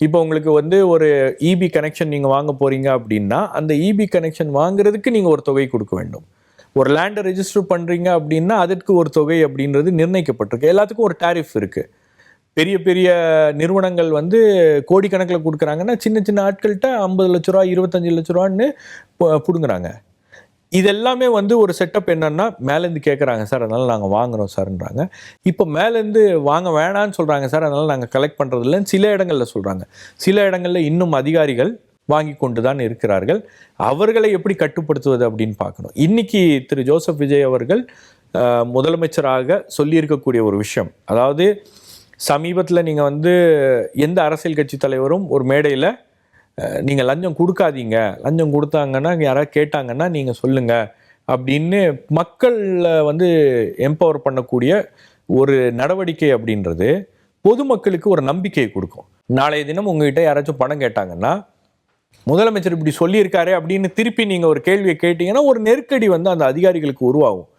இப்போ உங்களுக்கு வந்து ஒரு இபி கனெக்ஷன் நீங்கள் வாங்க போறீங்க அப்படின்னா அந்த இபி கனெக்ஷன் வாங்குறதுக்கு நீங்கள் ஒரு தொகை கொடுக்க வேண்டும். ஒரு லேண்டை ரெஜிஸ்டர் பண்ணுறீங்க அப்படின்னா அதற்கு ஒரு தொகை அப்படின்றது நிர்ணயிக்கப்பட்டிருக்கு. எல்லாத்துக்கும் ஒரு டாரிஃப் இருக்குது. பெரிய பெரிய நிறுவனங்கள் வந்து கோடிக்கணக்கில் கொடுக்குறாங்கன்னா சின்ன சின்ன ஆட்கள்கிட்ட 50 லட்ச ரூபா 25 லட்ச ரூபான்னு பிடுங்குறாங்க. இதெல்லாமே வந்து ஒரு செட்டப் என்னன்னா மேலேருந்து கேட்குறாங்க சார், அதனால நாங்கள் வாங்குறோம் சார்ன்றாங்க. இப்போ மேலேருந்து வாங்க வேணான்னு சொல்கிறாங்க சார், அதனால நாங்கள் கலெக்ட் பண்ணுறதில்லன்னு சில இடங்களில் சொல்கிறாங்க. சில இடங்களில் இன்னும் அதிகாரிகள் வாங்கி கொண்டு தான் இருக்கிறார்கள். அவர்களை எப்படி கட்டுப்படுத்துவது அப்படின்னு பார்க்கணும். இன்னைக்கு திரு ஜோசப் விஜய் அவர்கள் முதலமைச்சராக சொல்லியிருக்கக்கூடிய ஒரு விஷயம், அதாவது சமீபத்தில் நீங்கள் வந்து எந்த அரசியல் கட்சி தலைவரும் ஒரு மேடையில் நீங்கள் லஞ்சம் கொடுக்காதீங்க, லஞ்சம் கொடுத்தாங்கன்னா யாராவது கேட்டாங்கன்னா நீங்கள் சொல்லுங்கள் அப்படின்னு மக்களை வந்து எம்பவர் பண்ணக்கூடிய ஒரு நடவடிக்கை அப்படின்றது பொதுமக்களுக்கு ஒரு நம்பிக்கையை கொடுக்கும். நாளைய தினம் உங்ககிட்ட யாராச்சும் பணம் கேட்டாங்கன்னா முதலமைச்சர் இப்படி சொல்லியிருக்காரு அப்படின்னு திருப்பி நீங்கள் ஒரு கேள்வியை கேட்டீங்கன்னா ஒரு நெருக்கடி வந்து அந்த அதிகாரிகளுக்கு உருவாகும்.